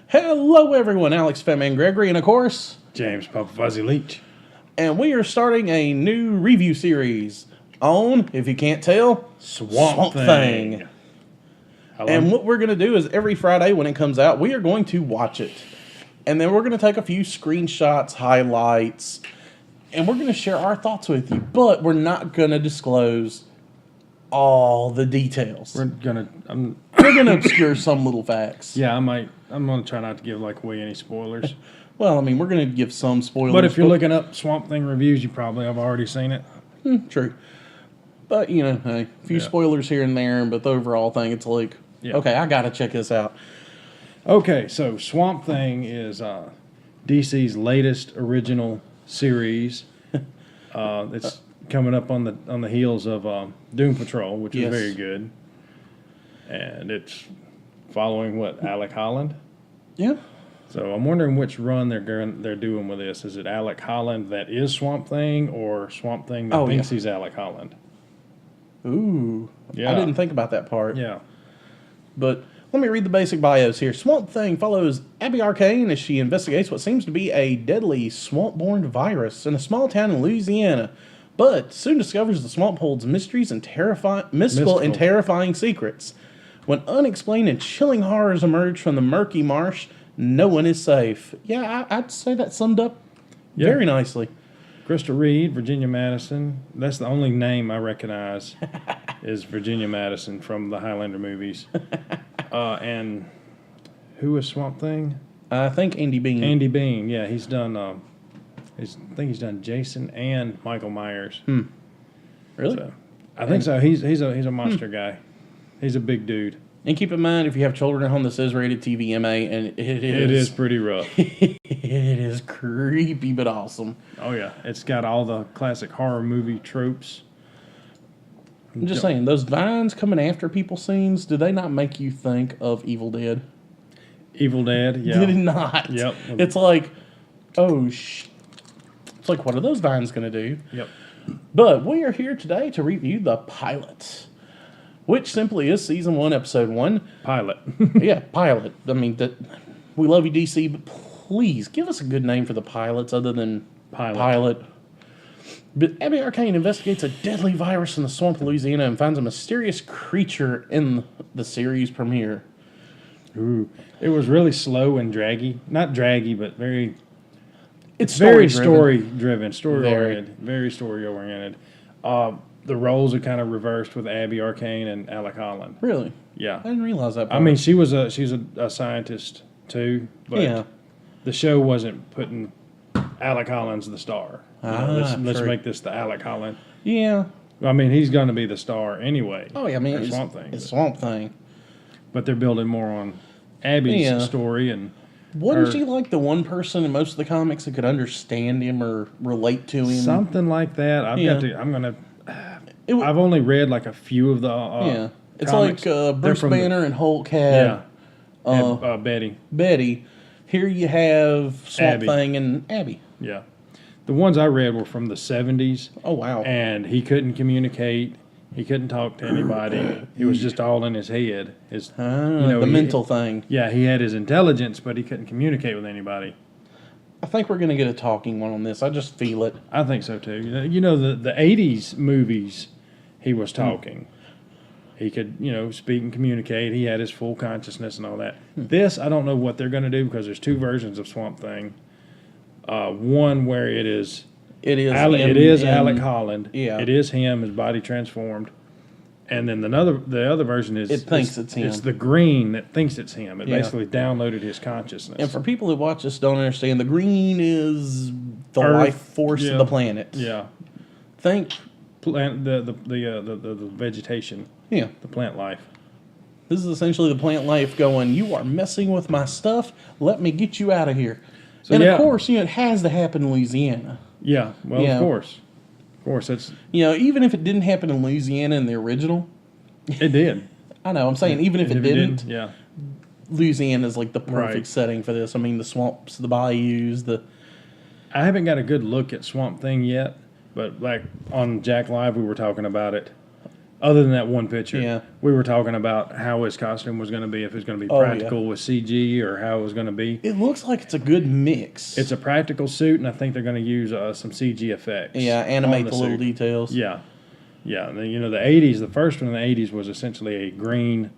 Hello, everyone. Alex, Fatman, Gregory, and of course, James Papa Fuzzy Leach. And we are starting a new review series on, if you can't tell, Swamp Thing. And what we're going to do is every Friday when it comes out, we are going to watch it. And then we're going to take a few screenshots, highlights, and we're going to share our thoughts with you. But we're not going to disclose all the details. We're gonna obscure some little facts. Yeah, I'm gonna try not to give away any spoilers. Well, I mean, we're going to give some spoilers. But if you're looking up Swamp Thing reviews, you probably have already seen it. True. But, hey, a few spoilers here and there, but the overall thing, it's like, okay, I got to check this out. Okay, so Swamp Thing is DC's latest original series. It's coming up on the heels of Doom Patrol, which is very good. And it's following, Alec Holland? Yeah. So I'm wondering which run they're doing with this. Is it Alec Holland that is Swamp Thing, or Swamp Thing that thinks he's Alec Holland? Ooh. Yeah. I didn't think about that part. Yeah. But let me read the basic bios here. Swamp Thing follows Abby Arcane as she investigates what seems to be a deadly swamp-borne virus in a small town in Louisiana, but soon discovers the swamp holds mysteries and mystical and terrifying secrets. When unexplained and chilling horrors emerge from the murky marsh, no one is safe. Yeah, I'd say that summed up very nicely. Krista Reed, Virginia Madison. That's the only name I recognize is Virginia Madison from the Highlander movies. And who is Swamp Thing? I think Andy Bean. Andy Bean, yeah. He's done, I think he's done Jason and Michael Myers. Really? So, I think so. He's a monster guy. He's a big dude. And keep in mind, if you have children at home, this is rated TV MA, and it is pretty rough. It is creepy, but awesome. Oh, yeah. It's got all the classic horror movie tropes. I'm just saying, those vines coming after people scenes, do they not make you think of Evil Dead? Evil Dead, yeah. Did it not? Yep. It's like, it's like, what are those vines going to do? Yep. But we are here today to review the pilot, which simply is Season 1, Episode 1. Pilot. Yeah, pilot. I mean, we love you, DC, but please give us a good name for the pilots other than Pilot. But Abby Arcane investigates a deadly virus in the swamp of Louisiana and finds a mysterious creature in the series premiere. Ooh. It was really slow and draggy. Not draggy, but very... It's very story-driven. Story-oriented. Very. Very story-oriented. The roles are kind of reversed with Abby Arcane and Alec Holland. Really? Yeah. I didn't realize that part. I mean, she's a scientist, too, but the show wasn't putting Alec Holland's the star. Let's make this the Alec Holland. Yeah. I mean, he's going to be the star anyway. Oh, yeah, I mean, Swamp Thing. It's Swamp Thing. But they're building more on Abby's story. And wasn't she like the one person in most of the comics that could understand him or relate to him? Something like that. I've only read like a few of the It's comics. Like Bruce Banner and Hulk had Betty. Betty. Here you have Swamp Thing and Abby. Yeah. The ones I read were from the 70s. Oh, wow. And he couldn't communicate. He couldn't talk to anybody. It was just all in his head. The mental thing. Yeah, he had his intelligence, but he couldn't communicate with anybody. I think we're going to get a talking one on this. I just feel it. I think so, too. The 80s movies, he was talking. He could, speak and communicate. He had his full consciousness and all that. This, I don't know what they're going to do because there's two versions of Swamp Thing. One where it is Alec Holland. Yeah. It is him, his body transformed. And then the other version is... It thinks it's him. It's the green that thinks it's him. It basically downloaded his consciousness. And for people who watch this don't understand, the green is the life force of the planet. Yeah. Think... The vegetation. Yeah. The plant life. This is essentially the plant life going, you are messing with my stuff, let me get you out of here. So, of course, it has to happen in Louisiana. Yeah, well, of course. Of course, it's... even if it didn't happen in Louisiana in the original... It did. I know, I'm saying even if it didn't, yeah. Louisiana is like the perfect setting for this. I mean, the swamps, the bayous, I haven't got a good look at Swamp Thing yet, but like on JAKLIVE we were talking about it. Other than that one picture. Yeah. We were talking about how his costume was going to be, if it's going to be Oh, yeah. practical with CG or how it was going to be. It looks like it's a good mix. It's a practical suit, and I think they're going to use some CG effects. Yeah, animate the little suit. details. Yeah. Yeah. The 80s, the first one in the 80s was essentially a green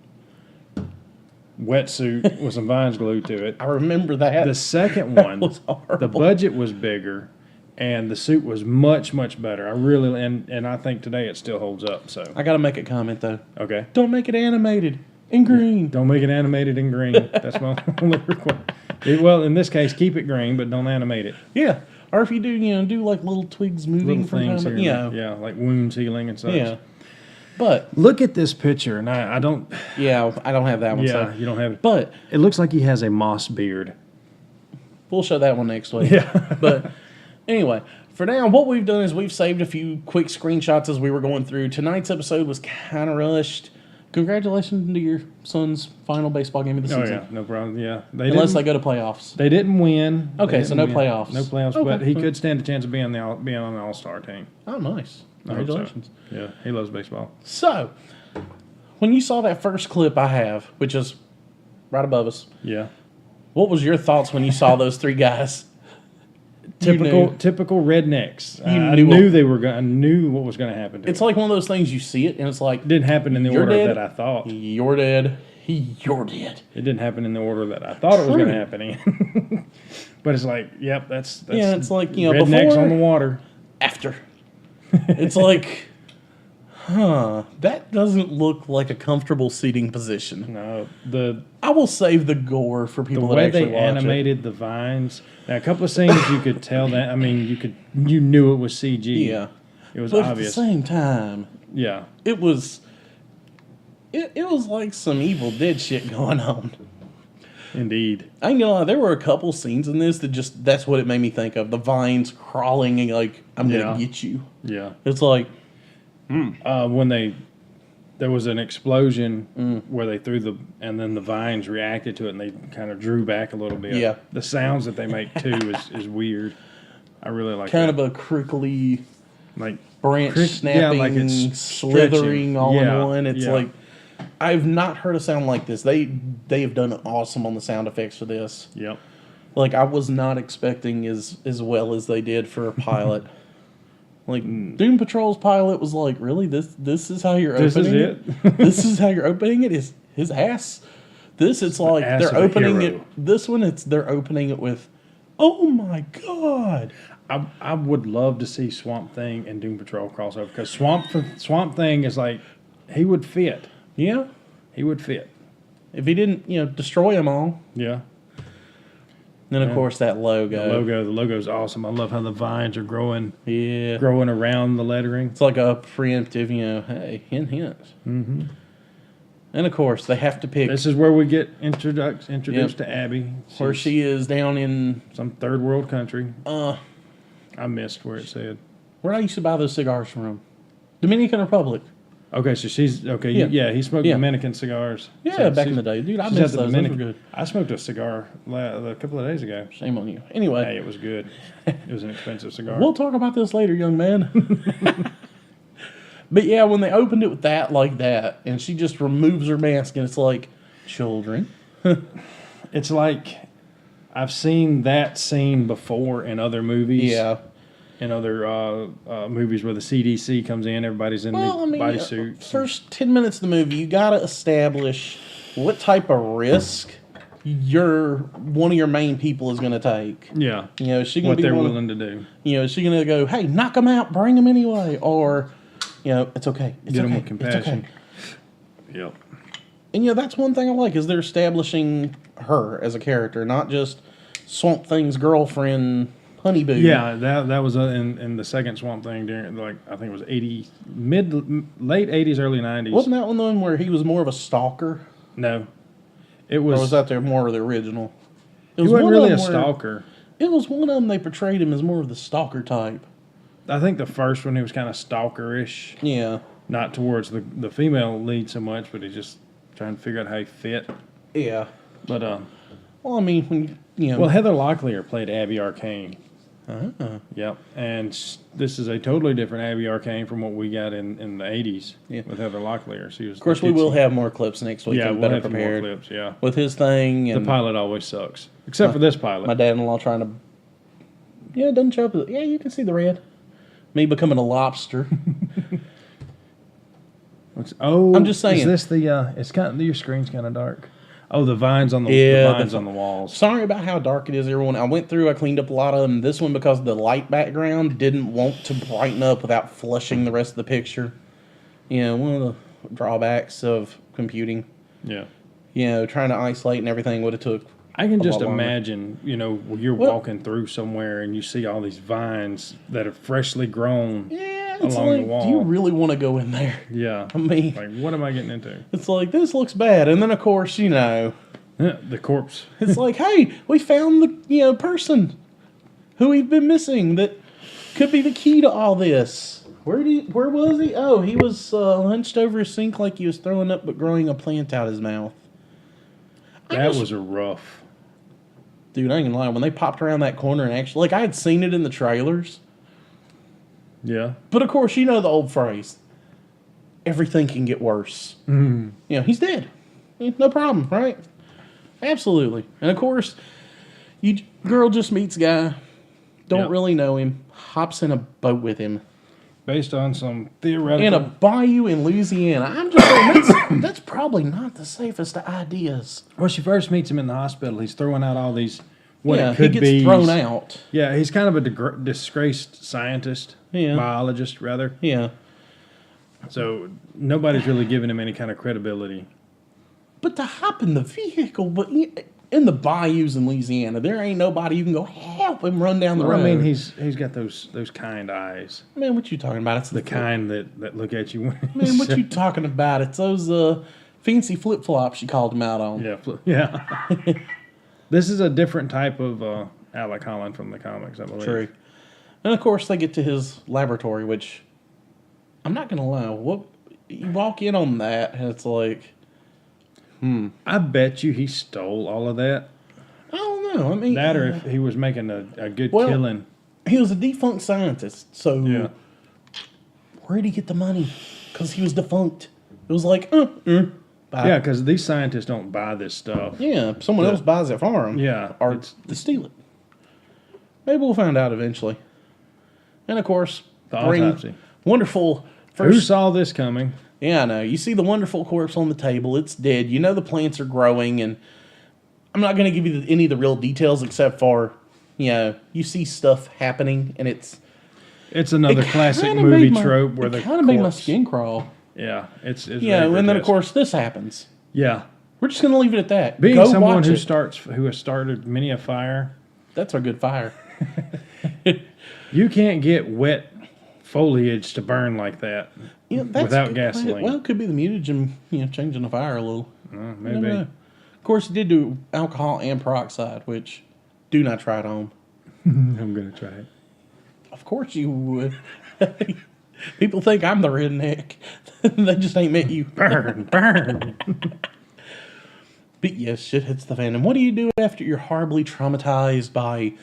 wetsuit with some vines glued to it. I remember that. The second one, was horrible. the budget was bigger, and the suit was much, much better. I really, and I think today it still holds up. So I got to make a comment, though. okay, Don't make it animated in green. don't make it animated in green. That's my only request. Well, in this case, keep it green, but don't animate it. Yeah. Or if you do like little twigs moving Little from things time here, to and there. Yeah, like wounds healing and such. Yeah. But, Look at this picture, and I don't. yeah, I don't have that one. Yeah, So. you don't have it. But It looks like he has a moss beard. we'll show that one next week. Yeah. But anyway, for now, what we've done is we've saved a few quick screenshots as we were going through. Tonight's episode was kind of rushed. Congratulations to your son's final baseball game of the Oh season. yeah, no problem. Yeah, Unless they go to playoffs. They didn't win. Okay, They so didn't no win. playoffs. No playoffs, Okay. but he could stand a chance of being on the All-Star team. Oh, nice. I hope so. Congratulations. Yeah, he loves baseball. So, when you saw that first clip I have, which is right above us, Yeah, what was your thoughts when you saw those three guys? You knew. typical rednecks. I knew knew what- they were. I knew what was going to happen. To It's them. like one of those things you see it and it's like, It didn't happen in the You're order dead. that I thought. you're dead, you're dead. It didn't happen in the order that I thought it was True. going to happen in. But it's like, yep, that's Yeah, it's like, rednecks before, on the water. after. It's like, that doesn't look like a comfortable seating position. No, the I will save the gore for the people that way actually they watch animated the vines. Now, a couple of scenes you could tell that. I mean, you knew it was CG. it. Yeah. It was But obvious. at the same time, Yeah. it was like some Evil Dead shit going on. Indeed. I ain't gonna lie, there were a couple scenes in this that that's what it made me think of. The vines crawling and like, I'm Yeah. gonna get you. Yeah. It's like, When there was an explosion Mm. where they threw and then the vines reacted to it and they kind of drew back a little bit. Yeah. The sounds that they make too is weird. I really like kind that. of a crickly Like branch yeah, snapping, like it's slithering stretching. all Yeah, in one. It's yeah. like, I've not heard a sound like this. They have done awesome on the sound effects for this. Yep. Like, I was not expecting as well as they did for a pilot. Like, Doom Patrol's pilot was like, really? This is how you're This is opening it? This is how you're opening it? Is his ass? It's like ass they're of a opening hero. it. This one, they're opening it with, oh my God. I would love to see Swamp Thing and Doom Patrol crossover because Swamp Thing is like, he would fit. Yeah. He would fit. If he didn't, destroy them all. Yeah. Then, of Yeah. course, that logo. The logo's awesome. I love how the vines are growing Yeah. around the lettering. It's like a preemptive, hey, hint, hint. Mm-hmm. And, of course, they have to pick This is where we get introduced Yep. to Abby. where she is down in, some third world country. uh, I missed where it said. where I used to buy those cigars from. Dominican Republic. Okay, so she's okay. Yeah. Yeah, he smoked Yeah. Dominican cigars. Yeah, So back in she's- the day. Dude, I she's missed at the those. Those were Dominican. good. I smoked a cigar a couple of days ago. Shame on you. Anyway, Hey, it was good. It was an expensive cigar. we'll talk about this later, young man. But yeah, when they opened it with that like that, and she just removes her mask, and it's like, children. It's like I've seen that scene before in other movies. Yeah. In other movies where the CDC comes in, everybody's in Well, I the mean, bodysuits. first 10 minutes of the movie, you got to establish what type of risk one of your main people is going to take. Yeah. Is she going What to be they're one willing to do. Is she going to go, hey, knock them out, bring them anyway, or it's okay, it's Get okay, them with it's compassion. okay. Yep. And that's one thing I like is they're establishing her as a character, not just Swamp Thing's girlfriend, Honeyboo. Yeah, that was in the second Swamp Thing during I think it was late 80s, early 90s. Wasn't that one where he was more of a stalker, No, it or was. was that more of the original? It He wasn't one really of a them where- stalker. It was one of them they portrayed him as more of the stalker type. I think the first one he was kind of stalkerish, Yeah. not towards the female lead so much, but he's just trying to figure out how he fit. Yeah. But Well, I mean, when well, Heather Locklear played Abby Arcane. Yep. And this is a totally different Abby Arcane from what we got in the 80s with Heather Locklear. She was Of course, we will have more clips next week. Yeah, and we'll better have some more prepared clips, yeah. with his thing. The And pilot always sucks. Except for this pilot. my dad-in-law trying to... Yeah, it doesn't show up. Yeah, you can see the red. Me becoming a lobster. I'm just saying. Is this the... it's kind of... Your screen's kind of dark. Oh, the vines on the vines on the walls. Sorry about how dark it is, everyone. I went through, I cleaned up a lot of them. This one, because the light background didn't want to brighten up without flushing the rest of the picture. You know, one of the drawbacks of computing. Yeah. You know, trying to isolate and everything would have took I can a just lot longer. imagine, you know, when you're walking through somewhere and you see all these vines that are freshly grown it's along like, the wall. do you really want to go in there? Yeah. I mean, Like, what am I getting into? it's like, this looks bad. And then, of course, you know, The corpse. it's like, hey, we found the person who we've been missing that could be the key to all this. Where was he? Oh, he was hunched over a sink like he was throwing up but growing a plant out his mouth. That was a rough. Dude, I ain't gonna lie. When they popped around that corner and actually, like, I had seen it in the trailers. Yeah. But, of course, you know the old phrase. Everything can get worse. Mm. You know, he's dead. No problem, right? Absolutely. And, of course, girl just meets guy. Don't really know him. Hops in a boat with him. Based on some theoretical... In a bayou in Louisiana. I'm just saying, that's probably not the safest of ideas. Well, she first meets him in the hospital. He's throwing out all these... What yeah, it could he gets be. thrown out. Yeah, he's kind of a disgraced scientist. Yeah. Biologist, rather. Yeah. So nobody's really giving him any kind of credibility. But to hop in the vehicle, but in the bayous in Louisiana, there ain't nobody you can go help him run down the road. I mean, he's got those kind eyes. Man, what you talking about? It's The kind that look at you. Man, what you talking about? It's those fancy flip flops you called him out on. Yeah, yeah. This is a different type of Alec Holland from the comics, I believe. True. And of course, they get to his laboratory, which I'm not gonna lie. You walk in on that, and it's like, I bet you he stole all of that. I don't know. I mean, That, or if he was making a good Well, killing. he was a defunct scientist, so Yeah. where'd he get the money? Because he was defunct. It was like, bye. Yeah, because these scientists don't buy this stuff. Yeah, someone else buys it for him. Yeah, Or it's- to steal it. Maybe we'll find out eventually. And of course, The autopsy. wonderful Who first. saw this coming? Yeah, I know. You see the wonderful corpse on the table. It's dead. You know the plants are growing, and I'm not going to give you any of the real details except for, you know, you see stuff happening, and it's Another classic kinda movie made my- trope where the it kind of made my corpse- skin crawl. Yeah, it's Yeah, very and then of grotesque. course this happens. Yeah, We're just going to leave it at that. being Go someone watch who it. who has started many a fire, That's a good fire. you can't get wet foliage to burn like that. Yeah, that's Without good. gasoline. Well, it could be the mutagen, changing the fire a little. You never Maybe. know. Of course, he did do alcohol and peroxide, which do not try at home. I'm gonna try it. Of course you would. People think I'm the redneck. They just ain't met you. Burn, burn. But yes, shit hits the fan. And what do you do after you're horribly traumatized by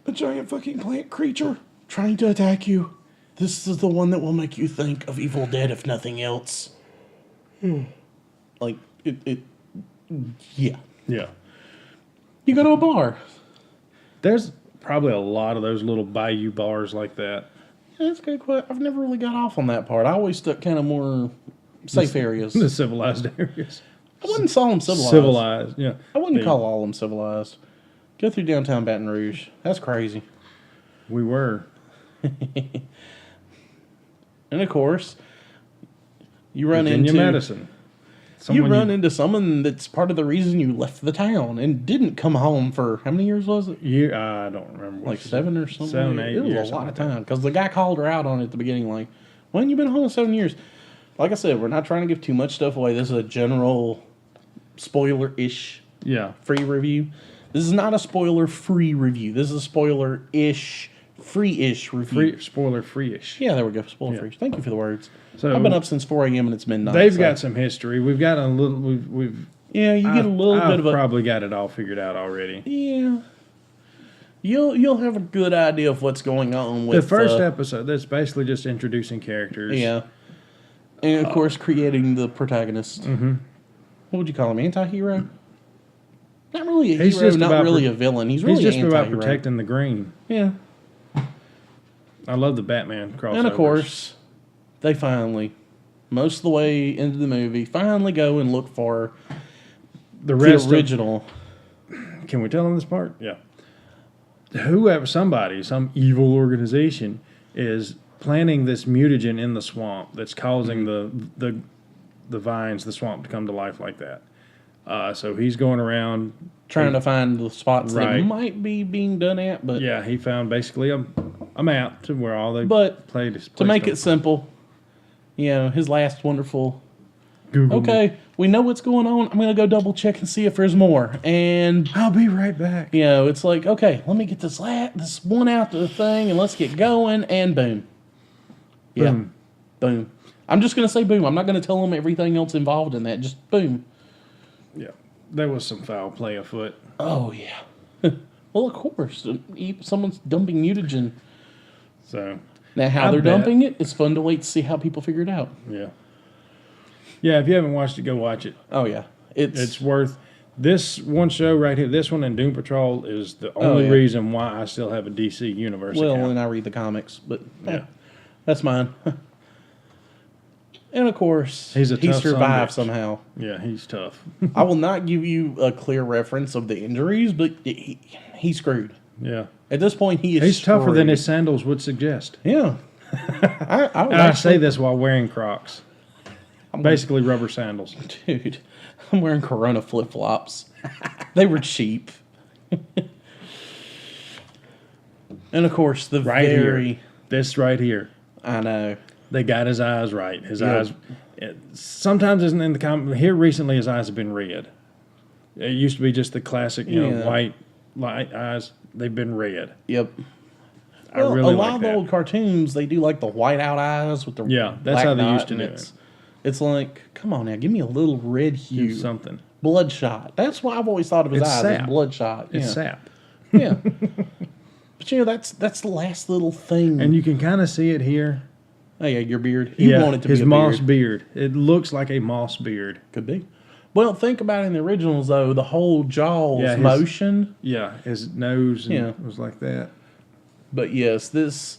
a giant fucking plant creature trying to attack you? This is the one that will make you think of Evil Dead, if nothing else. Like, yeah. Yeah, You go to a bar. there's probably a lot of those little bayou bars like that. Yeah, that's a good question. I've never really got off on that part. I always stuck kind of more safe areas. The civilized areas. I wouldn't call them civilized. Civilized, yeah. I wouldn't call all of them civilized. Go through downtown Baton Rouge. That's crazy. We were. And of course, you run Virginia into Madison. into someone that's part of the reason you left the town and didn't come home for how many years was it? I don't remember. Like 7 or something. 7, 8 It was years, a lot of something like time because the guy called her out on it at the beginning. Like, when you been home 7 years? Like I said, we're not trying to give too much stuff away. This is a general spoiler-ish Yeah. free review. This is not a spoiler-free review. This is a spoiler-ish, free-ish review. Spoiler free-ish. Yeah, there we go. Spoiler-free. Thank you for the words. So I've been up since 4 a.m. and it's midnight. They've so- got some history. We've got a little. We've. Yeah, you get a little I've bit of a... probably got it all figured out already. Yeah. you'll have a good idea of what's going on with The first episode, that's basically just introducing characters. Yeah, and of course creating the protagonist. Mm-hmm. What would you call him? Anti-hero? Not really a He's hero. just Not about really a villain. He's really just an about anti-hero. protecting the green. Yeah, I love the Batman crossovers. and of course, they finally, most of the way into the movie, finally go and look for the rest original. Can we tell them this part? Yeah. Whoever, some evil organization is planting this mutagen in the swamp that's causing the vines, the swamp to come to life like that. So he's going around Trying to find the spots that Right. might be being done at, but Yeah, he found basically a map to where all they But played. to make it simple, his last wonderful. Google. Okay, we know what's going on. I'm gonna go double check and see if there's more. And I'll be right back. it's like, okay, let me get this one out to the thing, and let's get going. And boom, boom. I'm just gonna say boom. I'm not gonna tell them everything else involved in that. Just boom. Yeah, there was some foul play afoot. Oh yeah. Well, of course, someone's dumping mutagen. So Now, how I they're bet. dumping it, it's fun to wait to see how people figure it out. yeah, if you haven't watched it, go watch it. Oh yeah, It's worth this one show right here. This one and Doom Patrol is the only yeah. reason why I still have a DC Universe well, account. and I read the comics, but Yeah. that's mine. And of course, He's a he tough son of a survived bitch. somehow. Yeah, he's tough. I will not give you a clear reference of the injuries, but he's screwed. Yeah, At this point, he is. he's tougher than screwed. his sandals would suggest. Yeah. I would And I actually, say this while wearing Crocs, basically rubber sandals. dude, I'm wearing Corona flip flops. They were cheap. And of course, the Right very. here, this right here. I know. They got his eyes right. His Yeah. eyes. Sometimes isn't in the comic. Here recently, his eyes have been red. It used to be just the classic, Yeah. white light eyes. They've been red. Yep. I really a lot like of that. the old cartoons, they do like the white out eyes with the Yeah, that's black how they dot, used to and do it's like, come on now, give me a little red hue, Do something. bloodshot. That's why I've always thought of his It's eyes sap. as bloodshot. It's yeah. sap, Yeah. But that's the last little thing. and you can kind of see it here. Oh yeah, your beard. You want it to his be a moss beard. beard. It looks like a moss beard. Could be. Well, think about it in the originals though. The whole Jaws Yeah, his- motion. Yeah, his nose Yeah. was like that. But yes,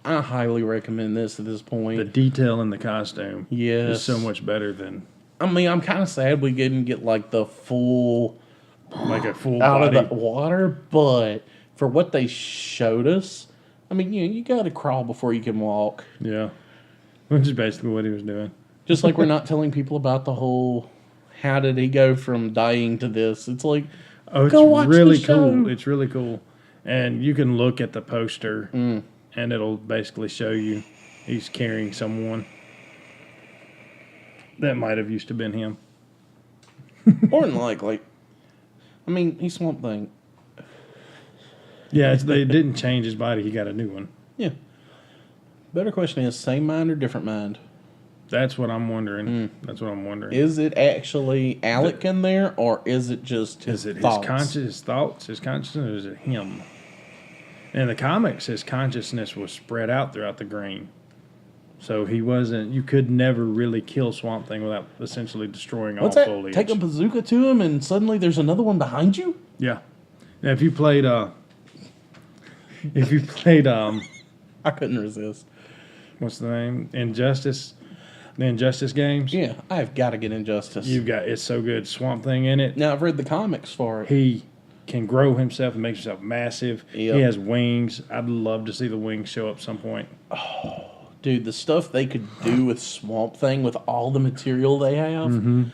I highly recommend this at this point. The detail in the costume Yes. is so much better than I mean, I'm kind of sad we didn't get like the full like a full out body. of the water, but for what they showed us, I mean, you got to crawl before you can walk. Yeah, which is basically what he was doing. Just like we're not telling people about the whole how did he go from dying to this. It's like, Oh, it's Go watch really the show. cool. It's really cool, and you can look at the poster, Mm. and it'll basically show you he's carrying someone that might have used to been him. more than likely. I mean, he's Swamp Thing. Yeah, they didn't change his body. He got a new one. Yeah. Better question is same mind or different mind? That's what I'm wondering. That's what I'm wondering. Is it actually Alec in there, or is it just Is it thoughts? his thoughts, his consciousness, or is it him? In the comics, his consciousness was spread out throughout the green. So he wasn't, you could never really kill Swamp Thing without essentially destroying What's all that? foliage. Take a bazooka to him, and suddenly there's another one behind you? Yeah. Now, if you played, I couldn't resist. what's the name? The Injustice games. Yeah, I've got to get Injustice. You've got, it's so good. Swamp Thing in it. Now, I've read the comics for it. He can grow himself and make himself massive. Yep. He has wings. I'd love to see the wings show up some point. Dude, the stuff they could do with Swamp Thing with all the material they have. Mm-hmm.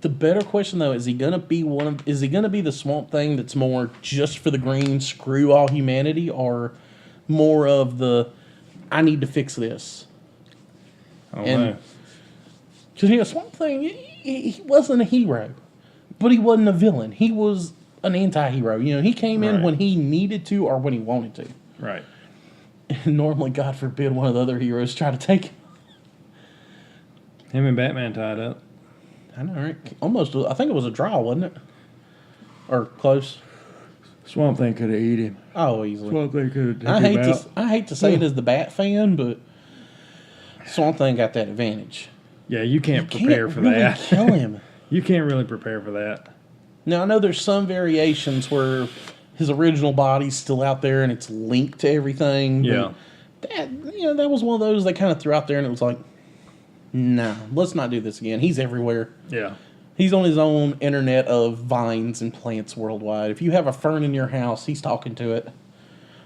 The better question though is he gonna be is he gonna be the Swamp Thing that's more just for the green, screw all humanity, or more of the I need to fix this? I don't And- know. Because Swamp Thing, he wasn't a hero, but he wasn't a villain. He was an anti-hero. He came in Right. when he needed to or when he wanted to. Right. And normally, God forbid, one of the other heroes try to take him. Him and Batman tied up. I know, right? Almost. I think it was a draw, wasn't it? Or close. Swamp Thing could have eaten him. Oh, easily. Swamp Thing could have I taken him out. I hate to say it as the Bat fan, but Swamp Thing got that advantage. Yeah, you can't Can't prepare for really that. kill him. You can't really prepare for that. Now I know there's some variations where his original body's still out there and it's linked to everything. Yeah. But that was one of those they kind of threw out there and it was like, nah, let's not do this again. He's everywhere. Yeah. He's on his own internet of vines and plants worldwide. If you have a fern in your house, he's talking to it.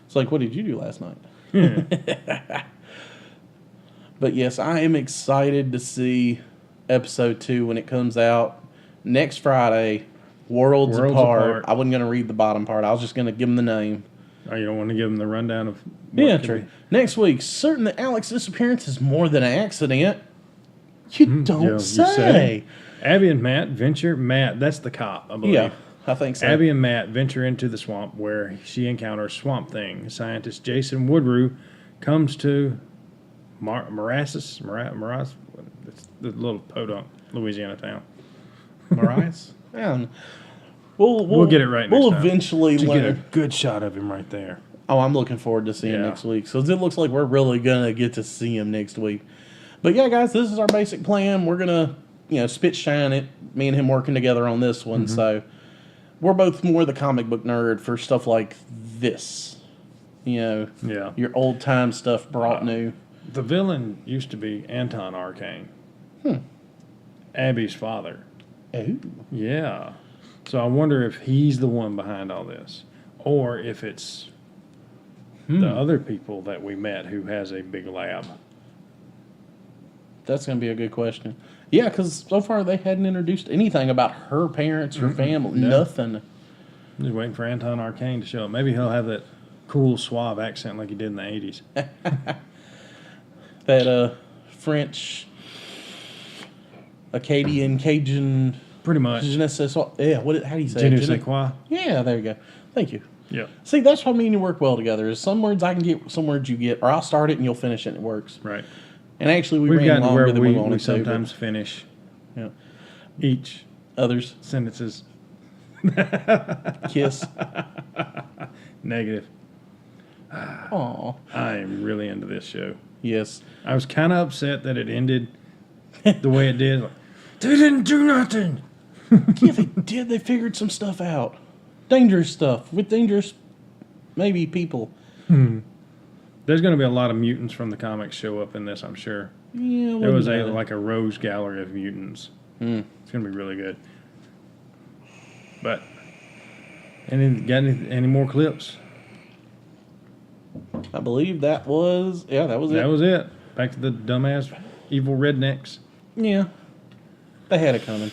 It's like, what did you do last night? But yes, I am excited to see episode 2 when it comes out next Friday. Worlds Apart. I wasn't going to read the bottom part. I was just going to give him the name. Oh, you don't want to give them the rundown of Yeah, true. Next week, certain that Alex's disappearance is more than an accident. You don't say. Abby and Matt venture. Matt, that's the cop, I believe. Yeah, I think so. Abby and Matt venture into the swamp where she encounters Swamp Thing. Scientist Jason Woodrue comes to Marassus, it's the little podunk Louisiana town. Marias? We'll get it right next We'll time. eventually Get a learn. good shot of him right there. Oh, I'm looking forward to seeing him next week. So it looks like we're really going to get to see him next week. But yeah, guys, this is our basic plan. We're going to, spit shine it. Me and him working together on this one. So we're both more the comic book nerd for stuff like this. Your old time stuff brought new. The villain used to be Anton Arcane. Abby's father. Oh. Yeah. So I wonder if he's the one behind all this. Or if it's the other people that we met who has a big lab. That's going to be a good question. Yeah, because so far they hadn't introduced anything about her parents, her family, nothing. Just waiting for Anton Arcane to show up. Maybe he'll have that cool suave accent like he did in the 80s. That French, Acadian, Cajun. Pretty much. Yeah, how do you say Je it? ne sais quoi. Yeah, there you go. Thank you. Yeah. See, that's how me and you work well together. Is some words I can get, some words you get, or I'll start it and you'll finish it and it works. Right. And actually, We've ran gotten to longer where than we we wanted sometimes finish Yeah. each Others. sentences Kiss. negative. Aw. I am really into this show. Yes. I was kind of upset that it ended the way it did. Like, they didn't do nothing. Yeah, they did. They figured some stuff out. Dangerous stuff with dangerous, maybe people. There's going to be a lot of mutants from the comics show up in this, I'm sure. Yeah, There was like a rose gallery of mutants. It's going to be really good. But any more clips? I believe that was it. That was it. Back to the dumbass evil rednecks. Yeah, they had it coming.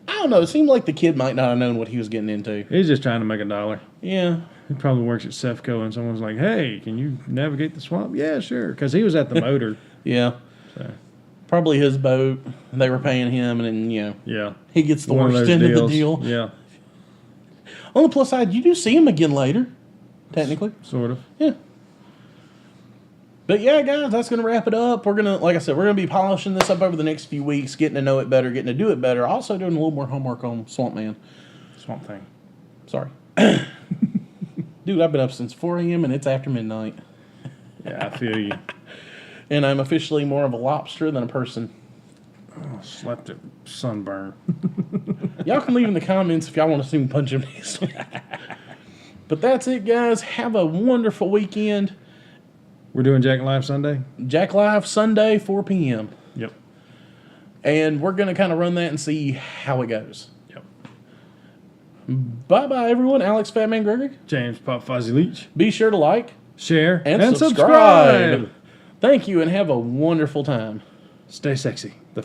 I don't know. It seemed like the kid might not have known what he was getting into. He's just trying to make $1. Yeah. He probably works at Sefco, and someone's like, "Hey, can you navigate the swamp?" Yeah, sure. Because he was at the motor. Yeah. So. Probably his boat. They were paying him, and then, Yeah. he gets the One of worst those end of the deals. deal. Yeah, On the plus side, you do see him again later, technically. sort of. Yeah. But yeah, guys, that's going to wrap it up. We're going to, like I said, we're going to be polishing this up over the next few weeks, getting to know it better, getting to do it better. Also doing a little more homework on Swamp Man. Swamp Thing. Sorry. Dude, I've been up since 4 a.m. and it's after midnight. Yeah, I feel you. And I'm officially more of a lobster than a person. Oh, slept at sunburn. Y'all can leave in the comments if y'all want to see me punch him next week. But that's it, guys. Have a wonderful weekend. We're doing JAKLIVE Sunday? JAKLIVE Sunday, 4 p.m. Yep. And we're going to kind of run that and see how it goes. Yep. Bye-bye, everyone. Alex Fatman Gregory. James Pop Fuzzy Leach. Be sure to like, Share. and subscribe. Thank you, and have a wonderful time. Stay sexy. The